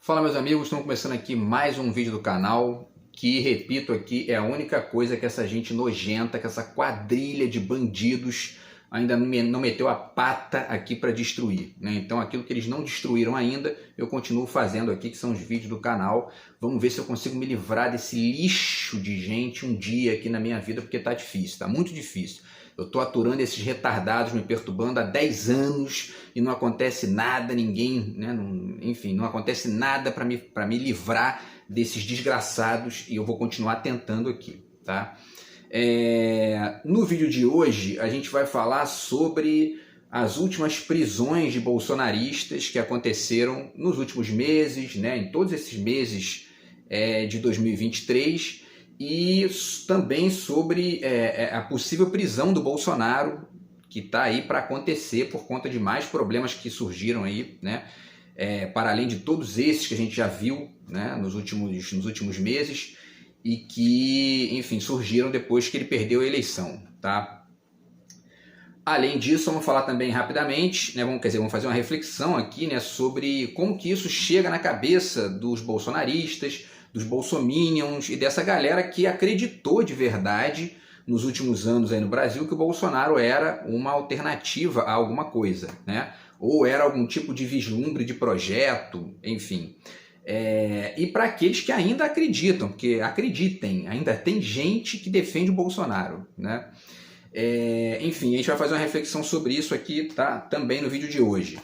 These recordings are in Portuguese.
Fala, meus amigos, estamos começando aqui mais um vídeo do canal que, repito aqui, é a única coisa que essa gente nojenta, que essa quadrilha de bandidos ainda não meteu a pata aqui para destruir, né? Então aquilo que eles não destruíram ainda, eu continuo fazendo aqui, que são os vídeos do canal. Vamos ver se eu consigo me livrar desse lixo de gente um dia aqui na minha vida, porque tá difícil, tá muito difícil. Eu tô aturando esses retardados me perturbando há 10 anos e não acontece nada, ninguém, né? Enfim, não acontece nada para me livrar desses desgraçados e eu vou continuar tentando aqui, tá? No vídeo de hoje a gente vai falar sobre as últimas prisões de bolsonaristas que aconteceram nos últimos meses, né? Em todos esses meses de 2023. E também sobre a possível prisão do Bolsonaro, que está aí para acontecer por conta de mais problemas que surgiram aí, né? Para além de todos esses que a gente já viu, né, nos últimos meses e que, enfim, surgiram depois que ele perdeu a eleição, tá? Além disso, vamos falar também rapidamente, né, vamos fazer uma reflexão aqui, né, sobre como que isso chega na cabeça dos bolsonaristas, dos bolsominions e dessa galera que acreditou de verdade nos últimos anos aí no Brasil que o Bolsonaro era uma alternativa a alguma coisa, né? Ou era algum tipo de vislumbre de projeto, enfim. E para aqueles que ainda acreditam, porque acreditem, ainda tem gente que defende o Bolsonaro, né? Enfim, a gente vai fazer uma reflexão sobre isso aqui, tá? Também no vídeo de hoje.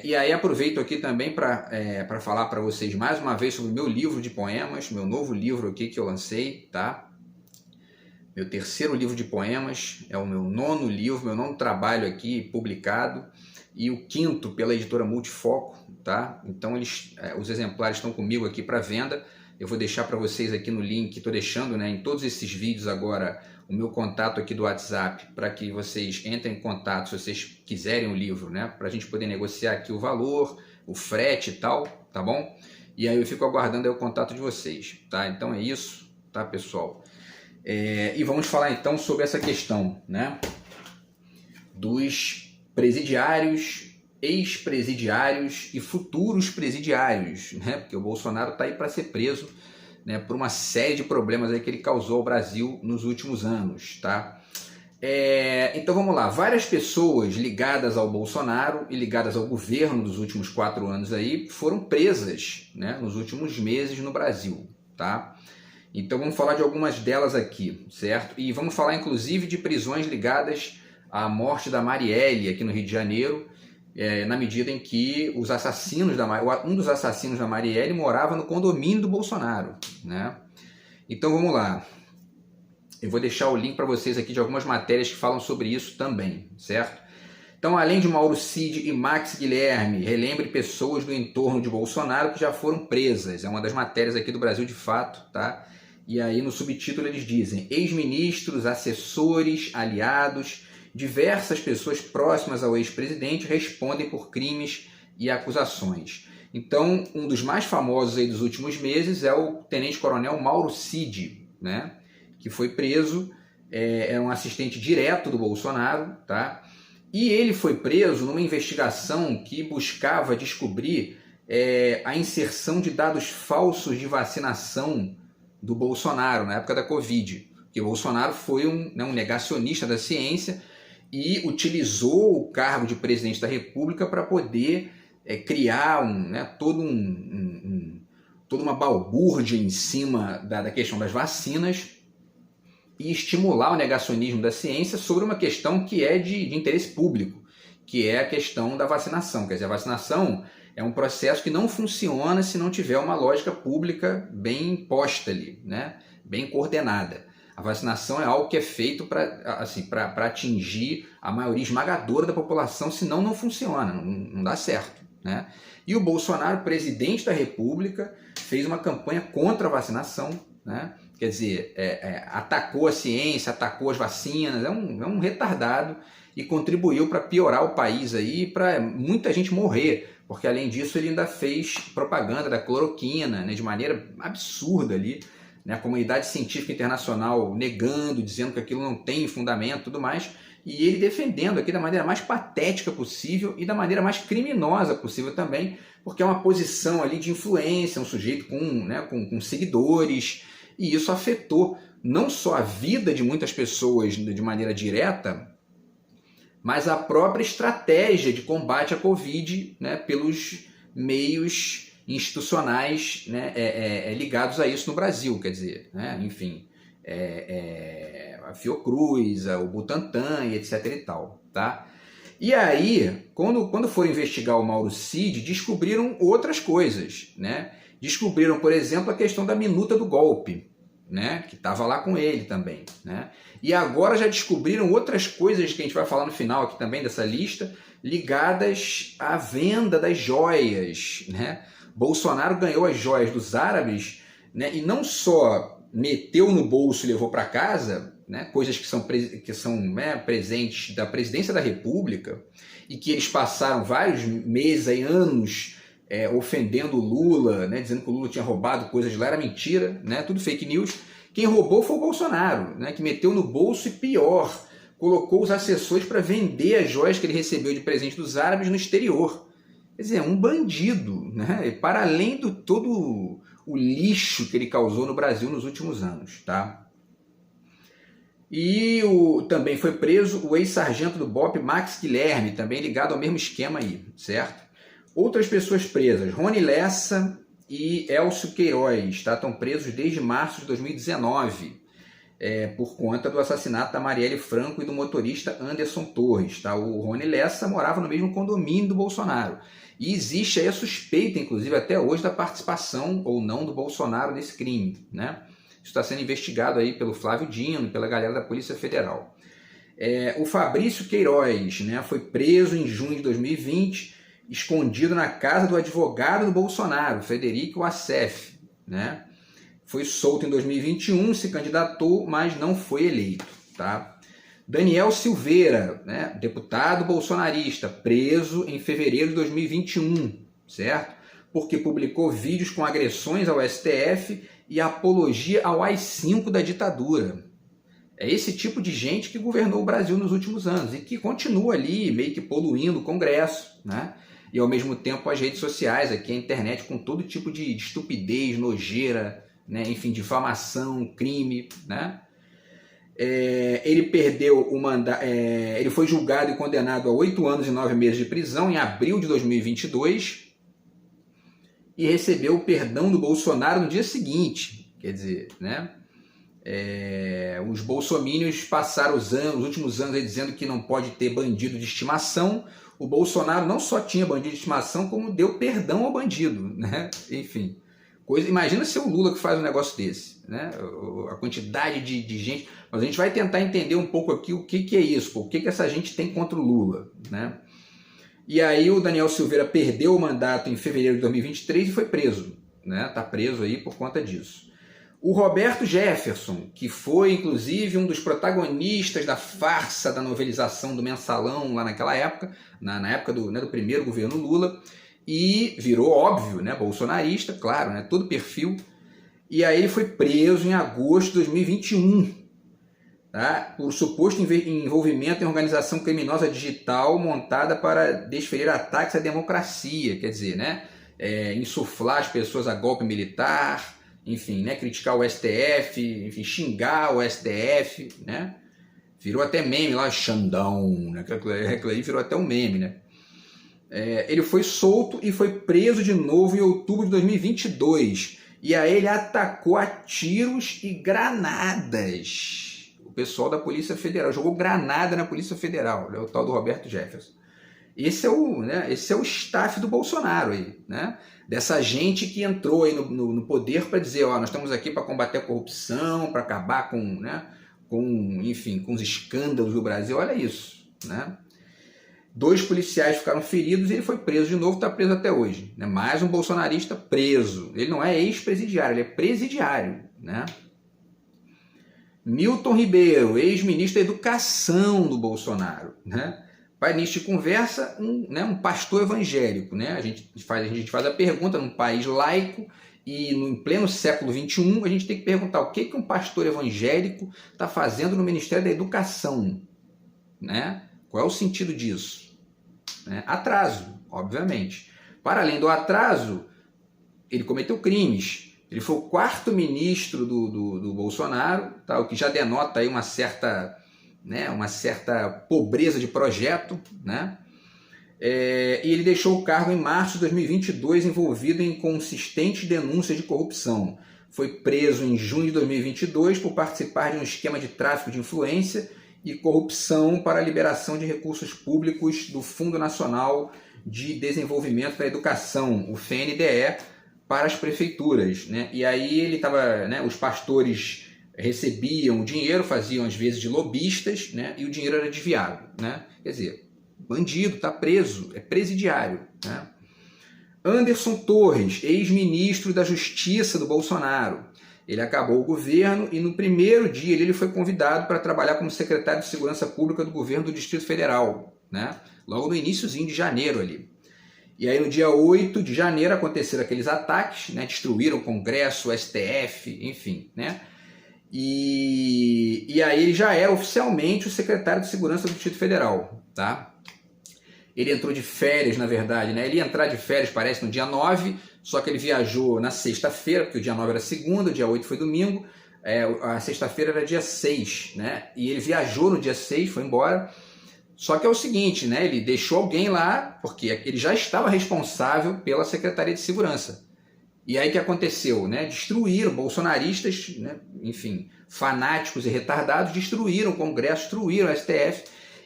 E aí aproveito aqui também para falar para vocês mais uma vez sobre o meu livro de poemas, meu novo livro aqui que eu lancei, tá? Meu terceiro livro de poemas, é o meu nono livro, meu nono trabalho aqui publicado, e o quinto pela editora Multifoco, tá? Então os exemplares estão comigo aqui para venda. Eu vou deixar para vocês aqui no link, estou deixando, né, em todos esses vídeos agora o meu contato aqui do WhatsApp para que vocês entrem em contato se vocês quiserem o livro, né, para a gente poder negociar aqui o valor, o frete e tal, tá bom? E aí eu fico aguardando aí o contato de vocês, tá? Então é isso, tá, pessoal? E vamos falar então sobre essa questão, né, dos presidiários, ex-presidiários e futuros presidiários, né? Porque o Bolsonaro está aí para ser preso, né, por uma série de problemas aí que ele causou ao Brasil nos últimos anos, tá? Então vamos lá, várias pessoas ligadas ao Bolsonaro e ligadas ao governo dos últimos 4 anos aí foram presas, né, nos últimos meses no Brasil, tá? Então vamos falar de algumas delas aqui, certo? E vamos falar inclusive de prisões ligadas à morte da Marielle aqui no Rio de Janeiro, na medida em que um dos assassinos da Marielle morava no condomínio do Bolsonaro, né? Então vamos lá. Eu vou deixar o link para vocês aqui de algumas matérias que falam sobre isso também, certo? Então, além de Mauro Cid e Max Guilherme, relembre pessoas do entorno de Bolsonaro que já foram presas. É uma das matérias aqui do Brasil de Fato, tá? E aí no subtítulo eles dizem: ex-ministros, assessores, aliados, diversas pessoas próximas ao ex-presidente respondem por crimes e acusações. Então, um dos mais famosos aí dos últimos meses é o tenente-coronel Mauro Cid, né? Que foi preso, é um assistente direto do Bolsonaro, tá? E ele foi preso numa investigação que buscava descobrir a inserção de dados falsos de vacinação do Bolsonaro na época da Covid. Porque o Bolsonaro foi um negacionista da ciência e utilizou o cargo de presidente da República para poder criar toda uma balbúrdia em cima da questão das vacinas e estimular o negacionismo da ciência sobre uma questão que é de interesse público, que é a questão da vacinação. Quer dizer, a vacinação é um processo que não funciona se não tiver uma lógica pública bem posta ali, né? Bem coordenada. A vacinação é algo que é feito para atingir a maioria esmagadora da população, senão não funciona, não dá certo, né? E o Bolsonaro, presidente da República, fez uma campanha contra a vacinação, né? Quer dizer, atacou a ciência, atacou as vacinas, é um retardado e contribuiu para piorar o país aí, para muita gente morrer, porque além disso ele ainda fez propaganda da cloroquina, né, de maneira absurda ali, né, a comunidade científica internacional negando, dizendo que aquilo não tem fundamento e tudo mais, e ele defendendo aqui da maneira mais patética possível e da maneira mais criminosa possível também, porque é uma posição ali de influência, um sujeito com seguidores, e isso afetou não só a vida de muitas pessoas de maneira direta, mas a própria estratégia de combate à Covid, né, pelos meios institucionais, né, ligados a isso no Brasil, quer dizer, né, enfim, a Fiocruz, o Butantan e etc e tal, tá? E aí, quando foram investigar o Mauro Cid, descobriram outras coisas, né? Descobriram, por exemplo, a questão da minuta do golpe, né? Que estava lá com ele também, né? E agora já descobriram outras coisas que a gente vai falar no final aqui também dessa lista, ligadas à venda das joias, né? Bolsonaro ganhou as joias dos árabes, né? E não só meteu no bolso e levou para casa, né, coisas que são presentes da presidência da República e que eles passaram vários meses, aí, anos ofendendo o Lula, né, dizendo que o Lula tinha roubado coisas de lá, era mentira, né, tudo fake news. Quem roubou foi o Bolsonaro, né, que meteu no bolso e pior, colocou os assessores para vender as joias que ele recebeu de presente dos árabes no exterior. Quer dizer, um bandido, né, para além de todo o lixo que ele causou no Brasil nos últimos anos, tá? E também foi preso o ex-sargento do BOPE, Max Guilherme, também ligado ao mesmo esquema aí, certo? Outras pessoas presas, Rony Lessa e Elcio Queiroz, tá? Estão presos desde março de 2019, por conta do assassinato da Marielle Franco e do motorista Anderson Torres, tá? O Rony Lessa morava no mesmo condomínio do Bolsonaro. E existe aí a suspeita, inclusive até hoje, da participação ou não do Bolsonaro nesse crime, né? Isso está sendo investigado aí pelo Flávio Dino, pela galera da Polícia Federal. O Fabrício Queiroz, né, foi preso em junho de 2020, escondido na casa do advogado do Bolsonaro, Frederico Assef, né? Foi solto em 2021, se candidatou, mas não foi eleito, tá? Daniel Silveira, né, deputado bolsonarista, preso em fevereiro de 2021, certo? Porque publicou vídeos com agressões ao STF e apologia ao AI-5 da ditadura. É esse tipo de gente que governou o Brasil nos últimos anos e que continua ali meio que poluindo o Congresso, né? E ao mesmo tempo as redes sociais, aqui a internet, com todo tipo de estupidez, nojeira, né? Enfim, difamação, crime, né? Ele perdeu o mandato, ele foi julgado e condenado a 8 anos e 9 meses de prisão em abril de 2022 e recebeu o perdão do Bolsonaro no dia seguinte. Quer dizer, né? Os bolsomínios passaram os últimos anos aí dizendo que não pode ter bandido de estimação. O Bolsonaro não só tinha bandido de estimação, como deu perdão ao bandido, né? Enfim, imagina ser o Lula que faz um negócio desse, né? A quantidade de gente. Mas a gente vai tentar entender um pouco aqui o que é isso, o que essa gente tem contra o Lula, né? E aí o Daniel Silveira perdeu o mandato em fevereiro de 2023 e foi preso, né? Tá preso aí por conta disso. O Roberto Jefferson, que foi inclusive um dos protagonistas da farsa da novelização do Mensalão lá naquela época, na época do primeiro governo Lula, e virou, óbvio, né, bolsonarista, claro, né, todo perfil, e aí ele foi preso em agosto de 2021, tá, por suposto envolvimento em organização criminosa digital montada para desferir ataques à democracia, quer dizer, né, insuflar as pessoas a golpe militar, enfim, né, criticar o STF, enfim, xingar o STF, né, virou até meme lá, Xandão, né, aquilo aí virou até um meme, né. Ele foi solto e foi preso de novo em outubro de 2022, e aí ele atacou a tiros e granadas o pessoal da Polícia Federal, jogou granada na Polícia Federal, né, o tal do Roberto Jefferson. Esse é o staff do Bolsonaro aí, né? Dessa gente que entrou aí no poder para dizer, ó, nós estamos aqui para combater a corrupção, para acabar enfim, com os escândalos do Brasil. Olha isso, né? 2 policiais ficaram feridos e ele foi preso de novo, está preso até hoje, né? Mais um bolsonarista preso. Ele não é ex-presidiário, ele é presidiário, né? Milton Ribeiro, ex-ministro da Educação do Bolsonaro, né? Para início de conversa, um pastor evangélico, né? A gente faz a pergunta, num país laico e em pleno século XXI, a gente tem que perguntar o que um pastor evangélico está fazendo no Ministério da Educação, né? Qual é o sentido disso? Né? Atraso, obviamente. Para além do atraso, ele cometeu crimes. Ele foi o 4º ministro do Bolsonaro, tá? O que já denota aí uma certa pobreza de projeto, né? E ele deixou o cargo em março de 2022 envolvido em consistentes denúncias de corrupção. Foi preso em junho de 2022 por participar de um esquema de tráfico de influência e corrupção para a liberação de recursos públicos do Fundo Nacional de Desenvolvimento da Educação, o FNDE, para as prefeituras, né? E aí ele estava, né, os pastores recebiam dinheiro, faziam às vezes de lobistas, né? E o dinheiro era desviado, né? Quer dizer, bandido, está preso, é presidiário, né? Anderson Torres, ex-ministro da Justiça do Bolsonaro. Ele acabou o governo e no primeiro dia ele foi convidado para trabalhar como secretário de Segurança Pública do governo do Distrito Federal, né? Logo no iniciozinho de janeiro ali. E aí no dia 8 de janeiro aconteceram aqueles ataques, né? Destruíram o Congresso, o STF, enfim, né? E aí ele já era oficialmente o secretário de Segurança do Distrito Federal, tá? Ele entrou de férias, na verdade, né? Ele ia entrar de férias, parece, no dia 9, só que ele viajou na sexta-feira, porque o dia 9 era segunda, o dia 8 foi domingo, a sexta-feira era dia 6, né? E ele viajou no dia 6, foi embora. Só que é o seguinte, né? Ele deixou alguém lá, porque ele já estava responsável pela Secretaria de Segurança. E aí o que aconteceu, né? Destruíram, bolsonaristas, né? Enfim, fanáticos e retardados, destruíram o Congresso, destruíram o STF.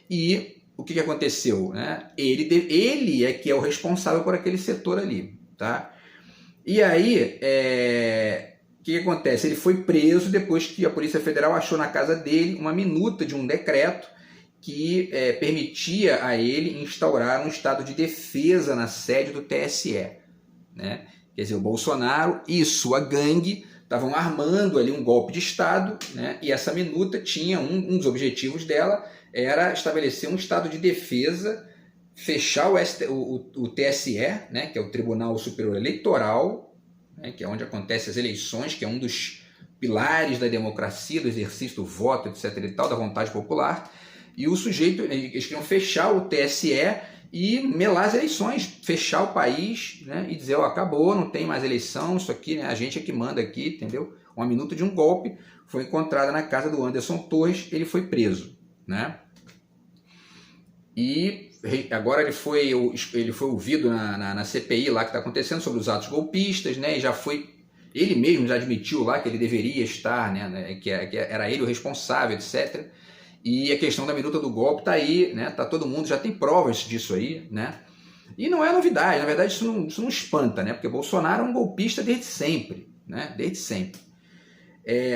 E o que aconteceu, né? Ele é que é o responsável por aquele setor ali, tá? E aí, o que acontece? Ele foi preso depois que a Polícia Federal achou na casa dele uma minuta de um decreto que permitia a ele instaurar um estado de defesa na sede do TSE, né? Quer dizer, o Bolsonaro e sua gangue estavam armando ali um golpe de Estado, né? E essa minuta tinha um dos objetivos dela era estabelecer um estado de defesa, fechar o TSE, né? Que é o Tribunal Superior Eleitoral, né? Que é onde acontecem as eleições, que é um dos pilares da democracia, do exercício do voto, etc. e tal, da vontade popular. E o sujeito, eles queriam fechar o TSE e melar as eleições, fechar o país, né? E dizer, ó, acabou, não tem mais eleição, isso aqui, né? A gente é que manda aqui, entendeu? Uma minuta de um golpe foi encontrada na casa do Anderson Torres, ele foi preso, né? E agora ele foi ouvido na CPI lá que está acontecendo sobre os atos golpistas, né? E já foi, ele mesmo já admitiu lá que ele deveria estar, né? Que era ele o responsável, etc. E a questão da minuta do golpe está aí, né? Tá todo mundo, já tem provas disso aí, né? E não é novidade, na verdade isso não espanta, né? Porque Bolsonaro é um golpista desde sempre, né? Desde sempre.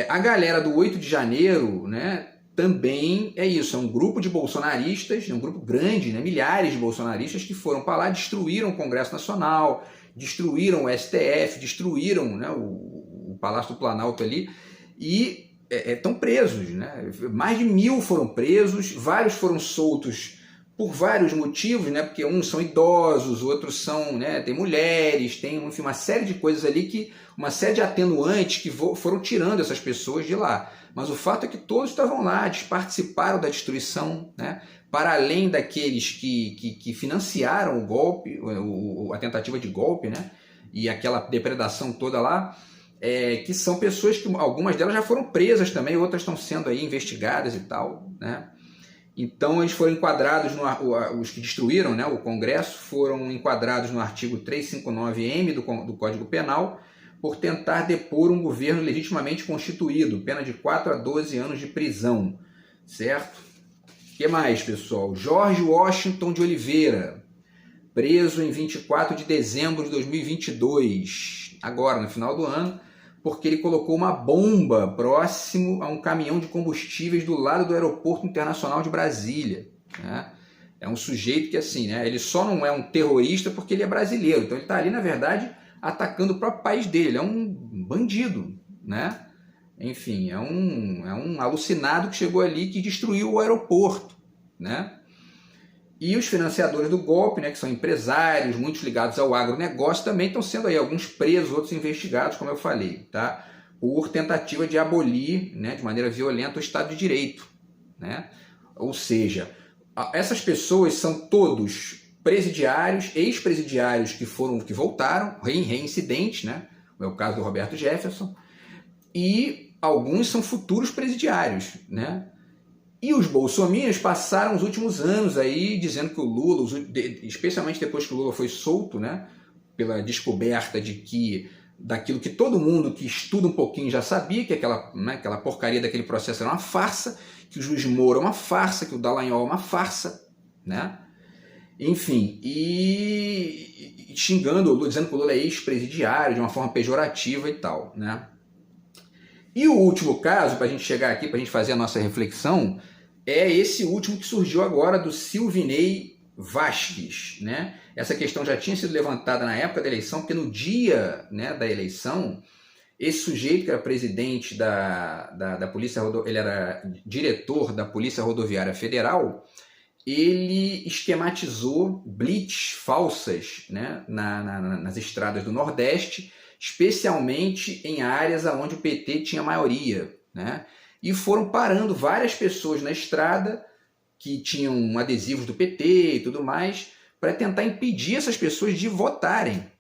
A galera do 8 de janeiro, né? Também é isso, é um grupo de bolsonaristas, um grupo grande, né? Milhares de bolsonaristas que foram para lá, destruíram o Congresso Nacional, destruíram o STF, destruíram, né, o Palácio do Planalto ali e estão presos, né? Mais de 1000 foram presos, vários foram soltos por vários motivos, né? Porque uns são idosos, outros são, né? Tem mulheres, tem, enfim, uma série de coisas ali uma série de atenuantes que foram tirando essas pessoas de lá. Mas o fato é que todos estavam lá, participaram da destruição, né? Para além daqueles que financiaram o golpe, a tentativa de golpe, né? E aquela depredação toda lá. Que são pessoas que algumas delas já foram presas também, outras estão sendo aí investigadas e tal, né? Então eles foram enquadrados, os que destruíram, né, o Congresso, foram enquadrados no artigo 359-M do Código Penal por tentar depor um governo legitimamente constituído, pena de 4 a 12 anos de prisão, certo? O que mais, pessoal? Jorge Washington de Oliveira, preso em 24 de dezembro de 2022, agora no final do ano, porque ele colocou uma bomba próximo a um caminhão de combustíveis do lado do Aeroporto Internacional de Brasília, né? É um sujeito que, assim, né, ele só não é um terrorista porque ele é brasileiro, então ele está ali, na verdade, atacando o próprio país dele, ele é um bandido, né? Enfim, é um alucinado que chegou ali que destruiu o aeroporto, né? E os financiadores do golpe, né, que são empresários, muitos ligados ao agronegócio, também estão sendo aí alguns presos, outros investigados, como eu falei, tá? Por tentativa de abolir, né, de maneira violenta o Estado de Direito, né? Ou seja, essas pessoas são todos presidiários, ex-presidiários que voltaram, reincidentes, né? É o caso do Roberto Jefferson, e alguns são futuros presidiários, né? E os bolsominions passaram os últimos anos aí dizendo que o Lula, especialmente depois que o Lula foi solto, né, pela descoberta daquilo que todo mundo que estuda um pouquinho já sabia, que aquela porcaria daquele processo era uma farsa, que o juiz Moro é uma farsa, que o Dallagnol é uma farsa, né? Enfim, e xingando o Lula, dizendo que o Lula é ex-presidiário de uma forma pejorativa e tal, né? E o último caso, para a gente chegar aqui, para a gente fazer a nossa reflexão, é esse último que surgiu agora do Silvinei Vasquez, né? Essa questão já tinha sido levantada na época da eleição, porque no dia, né, da eleição, esse sujeito que era presidente da Polícia Rodoviária, ele era diretor da Polícia Rodoviária Federal, ele esquematizou blitz falsas, né, nas estradas do Nordeste, especialmente em áreas onde o PT tinha maioria, né? E foram parando várias pessoas na estrada que tinham adesivos do PT e tudo mais, para tentar impedir essas pessoas de votarem,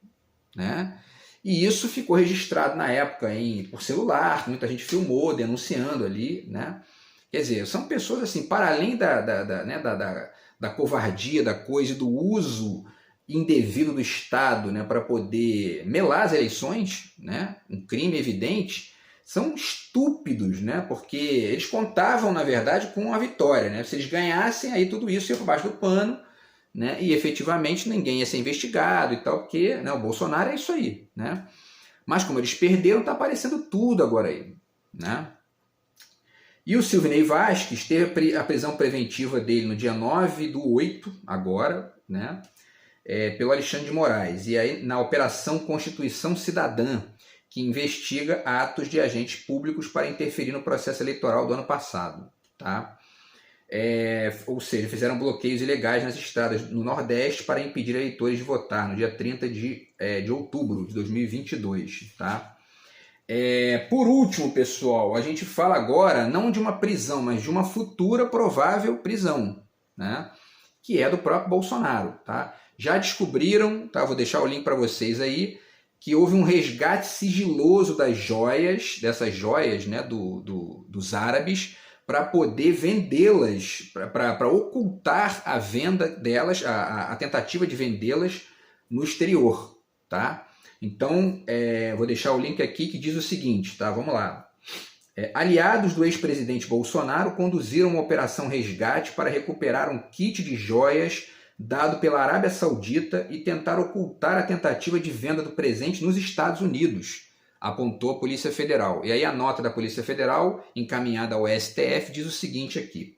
né? E isso ficou registrado na época por celular, muita gente filmou, denunciando ali, né? Quer dizer, são pessoas assim, para além da covardia da coisa e do uso indevido do Estado, né, para poder melar as eleições, né, um crime evidente, são estúpidos, né, porque eles contavam, na verdade, com a vitória, né? Se eles ganhassem, aí tudo isso ia por baixo do pano, né, e efetivamente ninguém ia ser investigado e tal, porque, né, o Bolsonaro é isso aí, né? Mas como eles perderam, está aparecendo tudo agora aí, né? E o Silvinei Vasquez teve a prisão preventiva dele no dia 9/8, agora, né? Pelo Alexandre de Moraes, e aí na Operação Constituição Cidadã, que investiga atos de agentes públicos para interferir no processo eleitoral do ano passado, tá? Ou seja, fizeram bloqueios ilegais nas estradas no Nordeste para impedir eleitores de votar no dia 30 de outubro de 2022, tá? Por último, pessoal, a gente fala agora não de uma prisão, mas de uma futura provável prisão, né? Que é do próprio Bolsonaro, tá? Já descobriram, tá? Vou deixar o link para vocês aí, que houve um resgate sigiloso dessas joias, né, dos árabes, para poder vendê-las, para ocultar a venda delas, a tentativa de vendê-las no exterior, tá? Então, vou deixar o link aqui que diz o seguinte, tá? Vamos lá. Aliados do ex-presidente Bolsonaro conduziram uma operação resgate para recuperar um kit de joias dado pela Arábia Saudita e tentar ocultar a tentativa de venda do presente nos Estados Unidos, apontou a Polícia Federal. E aí a nota da Polícia Federal, encaminhada ao STF, diz o seguinte aqui: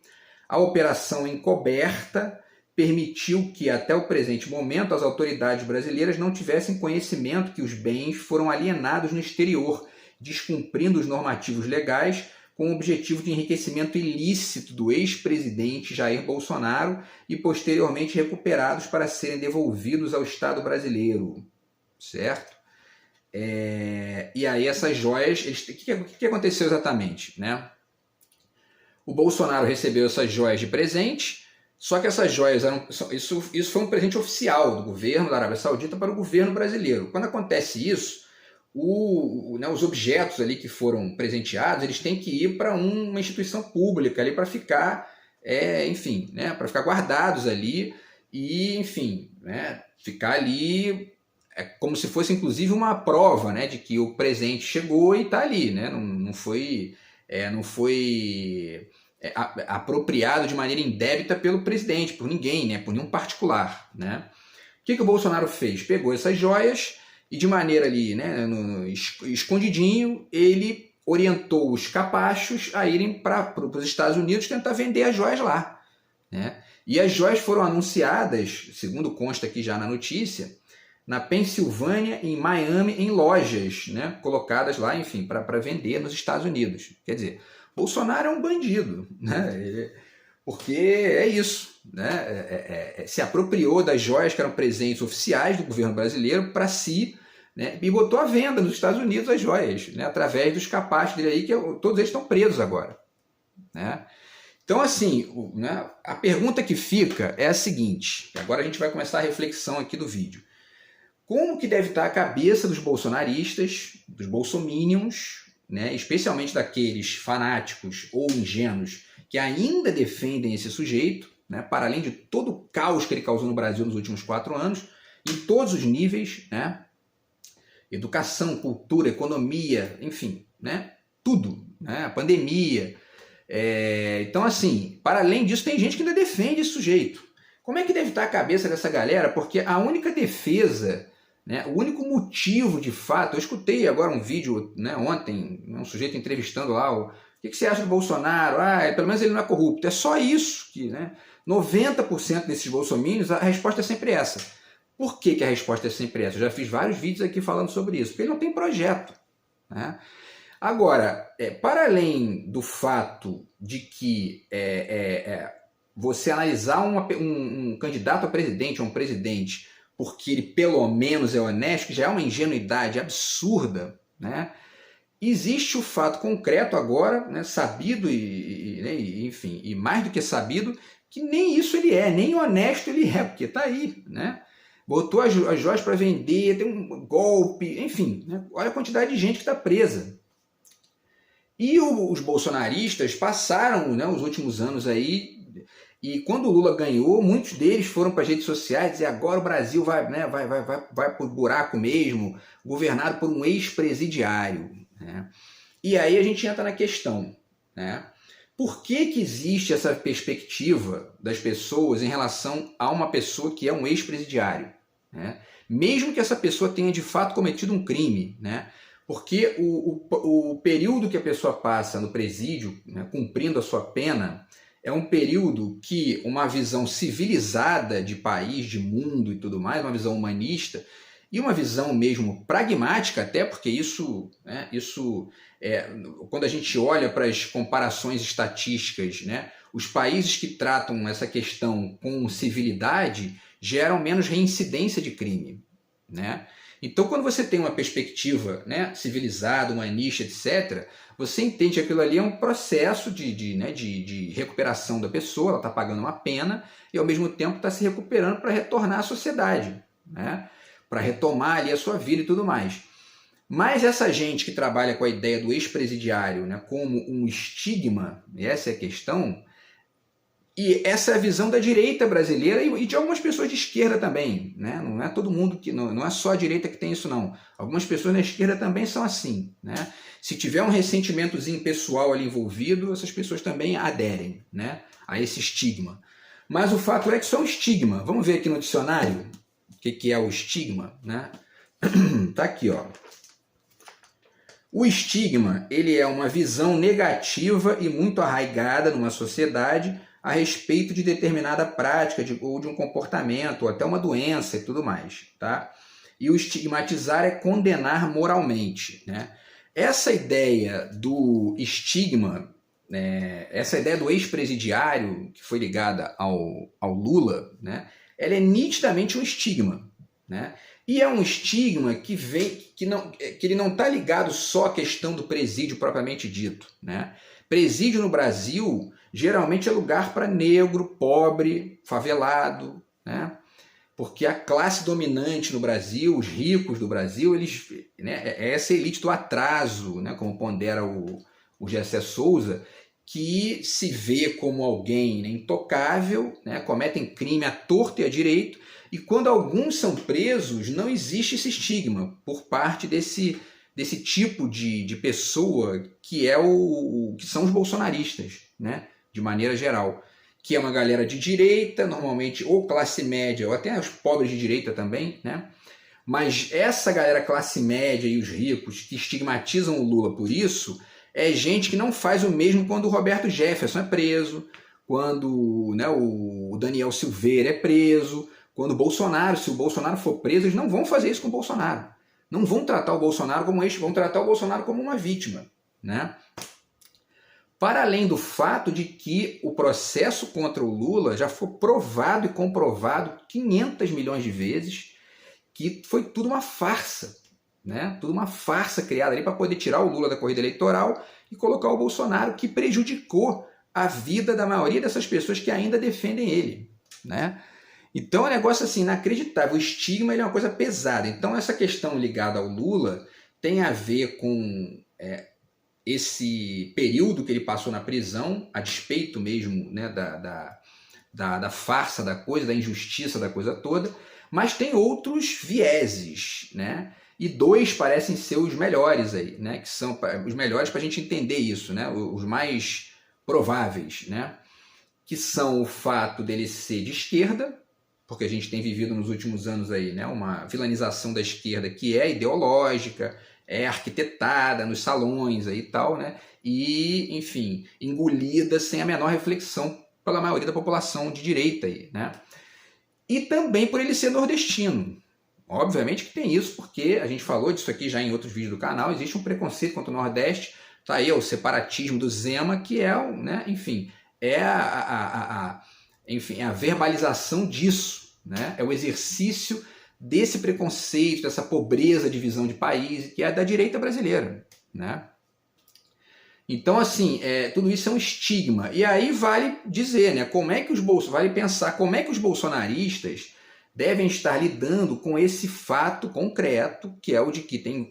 a operação encoberta permitiu que, até o presente momento, as autoridades brasileiras não tivessem conhecimento que os bens foram alienados no exterior, descumprindo os normativos legais, com o objetivo de enriquecimento ilícito do ex-presidente Jair Bolsonaro e posteriormente recuperados para serem devolvidos ao Estado brasileiro, certo? E aí essas joias, o que aconteceu exatamente, né? O Bolsonaro recebeu essas joias de presente, só que essas joias isso foi um presente oficial do governo da Arábia Saudita para o governo brasileiro. Quando acontece isso, os objetos ali que foram presenteados, eles têm que ir para uma instituição pública ali para ficar, enfim, né, para ficar guardados ali e, enfim, né, ficar ali como se fosse inclusive uma prova, né, de que o presente chegou e está ali, né, não foi apropriado de maneira indébita pelo presidente, por ninguém, né, por nenhum particular, né? O que o Bolsonaro fez? Pegou essas joias e de maneira ali, né, escondidinho, ele orientou os capachos a irem para os Estados Unidos tentar vender as joias lá, né? E as joias foram anunciadas, segundo consta aqui já na notícia, na Pensilvânia, em Miami, em lojas, né, colocadas lá, enfim, para vender nos Estados Unidos. Quer dizer, Bolsonaro é um bandido, né? Porque é isso, né? Se apropriou das joias que eram presentes oficiais do governo brasileiro para si, né? E botou à venda nos Estados Unidos as joias, né? Através dos capachos dele aí, que todos eles estão presos agora, né? Então, assim, né, a pergunta que fica é a seguinte, agora a gente vai começar a reflexão aqui do vídeo. Como que deve estar a cabeça dos bolsonaristas, dos bolsominions, né, especialmente daqueles fanáticos ou ingênuos que ainda defendem esse sujeito, né, para além de todo o caos que ele causou no Brasil nos últimos 4 anos, em todos os níveis, né, educação, cultura, economia, enfim, né, tudo, né, a pandemia. Então, assim, para além disso, tem gente que ainda defende esse sujeito. Como é que deve estar a cabeça dessa galera? Porque a única defesa, né, o único motivo de fato, eu escutei agora um vídeo, né, ontem, um sujeito entrevistando lá, o que você acha do Bolsonaro? Pelo menos ele não é corrupto. É só isso que, né, 90% desses bolsominions, a resposta é sempre essa. Por que a resposta é sempre essa? Eu já fiz vários vídeos aqui falando sobre isso. Porque ele não tem projeto, né? Agora, para além do fato de que você analisar um candidato a presidente ou um presidente porque ele pelo menos é honesto, que já é uma ingenuidade absurda, né? Existe o fato concreto agora, né, sabido enfim, e mais do que sabido, que nem isso ele é, nem honesto ele é, porque está aí, né? Botou as joias para vender, tem um golpe, enfim, né? Olha a quantidade de gente que está presa. E os bolsonaristas passaram, né, os últimos anos aí, e quando o Lula ganhou, muitos deles foram para as redes sociais dizer agora o Brasil vai, né, vai para o buraco mesmo, governado por um ex-presidiário, né? E aí a gente entra na questão, né? Por que existe essa perspectiva das pessoas em relação a uma pessoa que é um ex-presidiário, né? Mesmo que essa pessoa tenha de fato cometido um crime, né? Porque o período que a pessoa passa no presídio, né, cumprindo a sua pena, é um período que uma visão civilizada de país, de mundo e tudo mais, uma visão humanista e uma visão mesmo pragmática até, porque isso, né, quando a gente olha para as comparações estatísticas, né, os países que tratam essa questão com civilidade geram menos reincidência de crime, né? Então, quando você tem uma perspectiva, né, civilizada, humanista, etc., você entende que aquilo ali é um processo de recuperação da pessoa, ela está pagando uma pena e, ao mesmo tempo, está se recuperando para retornar à sociedade, né, para retomar ali a sua vida e tudo mais. Mas essa gente que trabalha com a ideia do ex-presidiário, né, como um estigma, e essa é a questão, e essa é a visão da direita brasileira e de algumas pessoas de esquerda também, né? Não é todo mundo que não é só a direita que tem isso não. Algumas pessoas na esquerda também são assim, né? Se tiver um ressentimentozinho pessoal ali envolvido, essas pessoas também aderem, né, a esse estigma. Mas o fato é que isso é um estigma. Vamos ver aqui no dicionário o que é o estigma, né? Tá aqui, ó. O estigma, ele é uma visão negativa e muito arraigada numa sociedade a respeito de determinada prática ou de um comportamento, ou até uma doença e tudo mais, tá? E o estigmatizar é condenar moralmente, né? Essa ideia do estigma, essa ideia do ex-presidiário que foi ligada ao Lula, né? Ela é nitidamente um estigma, né? E é um estigma que ele não está ligado só à questão do presídio propriamente dito, né? Presídio no Brasil geralmente é lugar para negro, pobre, favelado, né? Porque a classe dominante no Brasil, os ricos do Brasil, eles, né, é essa elite do atraso, né, como pondera o Gessé Souza, que se vê como alguém, né, intocável, né, cometem crime à torto e à direito, e quando alguns são presos, não existe esse estigma por parte desse tipo de pessoa que que são os bolsonaristas, né, de maneira geral, que é uma galera de direita, normalmente, ou classe média, ou até os pobres de direita também, né? Mas essa galera classe média e os ricos que estigmatizam o Lula por isso, é gente que não faz o mesmo quando o Roberto Jefferson é preso, quando, né, o Daniel Silveira é preso, quando o Bolsonaro, se o Bolsonaro for preso, eles não vão fazer isso com o Bolsonaro. Não vão tratar o Bolsonaro como vão tratar o Bolsonaro como uma vítima, né? Para além do fato de que o processo contra o Lula já foi provado e comprovado 500 milhões de vezes que foi tudo uma farsa, né? Tudo uma farsa criada ali para poder tirar o Lula da corrida eleitoral e colocar o Bolsonaro, que prejudicou a vida da maioria dessas pessoas que ainda defendem ele, né? Então é um negócio assim inacreditável. O estigma ele é uma coisa pesada. Então essa questão ligada ao Lula tem a ver com esse período que ele passou na prisão, a despeito mesmo, né, da farsa da coisa, da injustiça da coisa toda, mas tem outros vieses, né? E dois parecem ser os melhores aí, né? Que são os melhores para a gente entender isso, né? Os mais prováveis, né? Que são o fato dele ser de esquerda, porque a gente tem vivido nos últimos anos aí, né, uma vilanização da esquerda que é ideológica, é arquitetada nos salões aí e tal, né, e, enfim, engolida sem a menor reflexão pela maioria da população de direita aí, né. E também por ele ser nordestino. Obviamente que tem isso, porque a gente falou disso aqui já em outros vídeos do canal, existe um preconceito contra o Nordeste, tá aí o separatismo do Zema, que é, né, enfim, é enfim, a verbalização disso, né? É o exercício desse preconceito, dessa pobreza de visão de país, que é da direita brasileira, né? Então, assim, tudo isso é um estigma. E aí vale dizer, né? Vale pensar como é que os bolsonaristas devem estar lidando com esse fato concreto, que é o de que tem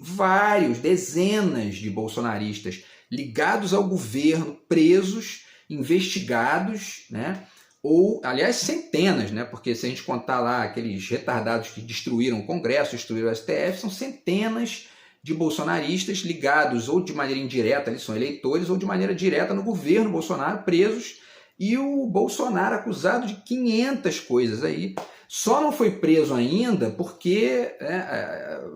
dezenas de bolsonaristas ligados ao governo, presos, investigados, né? Ou, aliás, centenas, né? Porque se a gente contar lá aqueles retardados que destruíram o Congresso, destruíram o STF, são centenas de bolsonaristas ligados ou de maneira indireta, eles são eleitores, ou de maneira direta no governo Bolsonaro, presos, e o Bolsonaro acusado de 500 coisas aí. Só não foi preso ainda porque,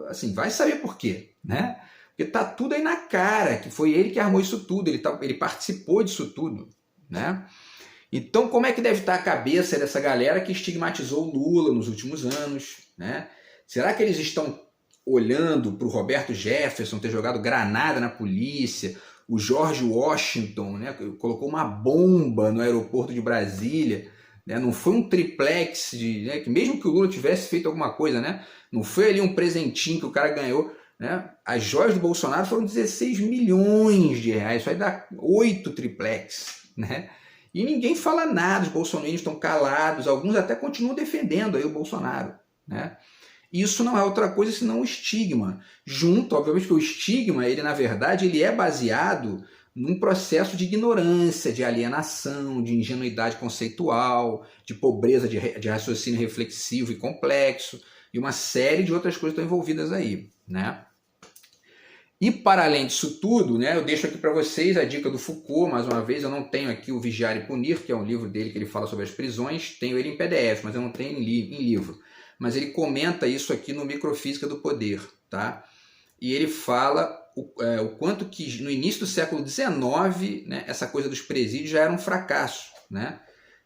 assim, vai saber por quê, né? Porque tá tudo aí na cara, que foi ele que armou isso tudo, ele participou disso tudo, né? Então, como é que deve estar a cabeça dessa galera que estigmatizou o Lula nos últimos anos, né? Será que eles estão olhando para o Roberto Jefferson ter jogado granada na polícia, o George Washington, né, colocou uma bomba no aeroporto de Brasília, né? Não foi um triplex, né, que mesmo que o Lula tivesse feito alguma coisa, né, não foi ali um presentinho que o cara ganhou, né? As joias do Bolsonaro foram 16 milhões de reais, isso aí dá 8 triplex, né? E ninguém fala nada, os bolsonaristas estão calados, alguns até continuam defendendo aí o Bolsonaro, né? Isso não é outra coisa senão o estigma. Junto, obviamente que o estigma, ele na verdade, ele é baseado num processo de ignorância, de alienação, de ingenuidade conceitual, de pobreza de raciocínio reflexivo e complexo, e uma série de outras coisas estão envolvidas aí, né? E para além disso tudo, né, eu deixo aqui para vocês a dica do Foucault, mais uma vez, eu não tenho aqui o Vigiar e Punir, que é um livro dele que ele fala sobre as prisões, tenho ele em PDF, mas eu não tenho em livro. Mas ele comenta isso aqui no Microfísica do Poder, tá? E ele fala o quanto que no início do século XIX, né, essa coisa dos presídios já era um fracasso, né?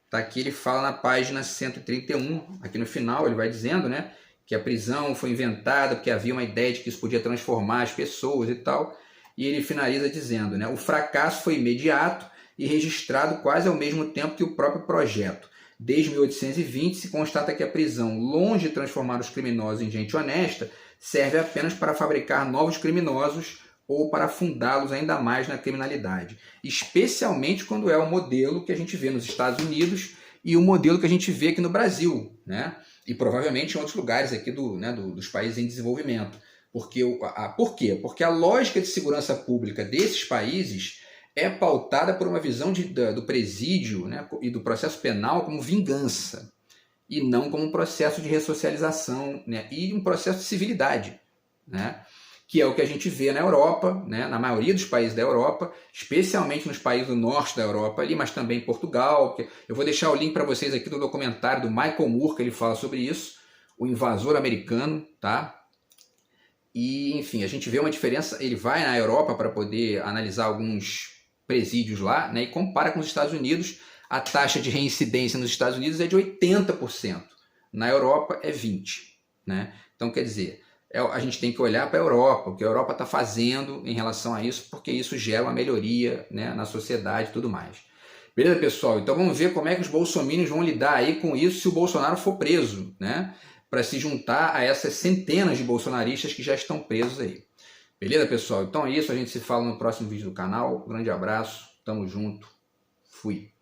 Tá aqui, ele fala na página 131, aqui no final ele vai dizendo, né, que a prisão foi inventada porque havia uma ideia de que isso podia transformar as pessoas e tal, e ele finaliza dizendo, né, o fracasso foi imediato e registrado quase ao mesmo tempo que o próprio projeto. Desde 1820 se constata que a prisão, longe de transformar os criminosos em gente honesta, serve apenas para fabricar novos criminosos ou para afundá-los ainda mais na criminalidade, especialmente quando é o modelo que a gente vê nos Estados Unidos e o modelo que a gente vê aqui no Brasil, né? E provavelmente em outros lugares aqui dos países em desenvolvimento. Por quê? Porque a lógica de segurança pública desses países é pautada por uma visão do presídio, né, e do processo penal como vingança, e não como um processo de ressocialização, né, e um processo de civilidade, né, que é o que a gente vê na Europa, né, na maioria dos países da Europa, especialmente nos países do norte da Europa, ali, mas também em Portugal. Eu vou deixar o link para vocês aqui do documentário do Michael Moore, que ele fala sobre isso, O Invasor Americano, tá? E, enfim, a gente vê uma diferença, ele vai na Europa para poder analisar alguns presídios lá, né, e compara com os Estados Unidos. A taxa de reincidência nos Estados Unidos é de 80%, na Europa é 20%, né? Então, quer dizer, a gente tem que olhar para a Europa, o que a Europa está fazendo em relação a isso, porque isso gera uma melhoria, né, na sociedade e tudo mais. Beleza, pessoal? Então vamos ver como é que os bolsominions vão lidar aí com isso se o Bolsonaro for preso, né, para se juntar a essas centenas de bolsonaristas que já estão presos aí. Beleza, pessoal? Então é isso, a gente se fala no próximo vídeo do canal. Um grande abraço, tamo junto, Fui.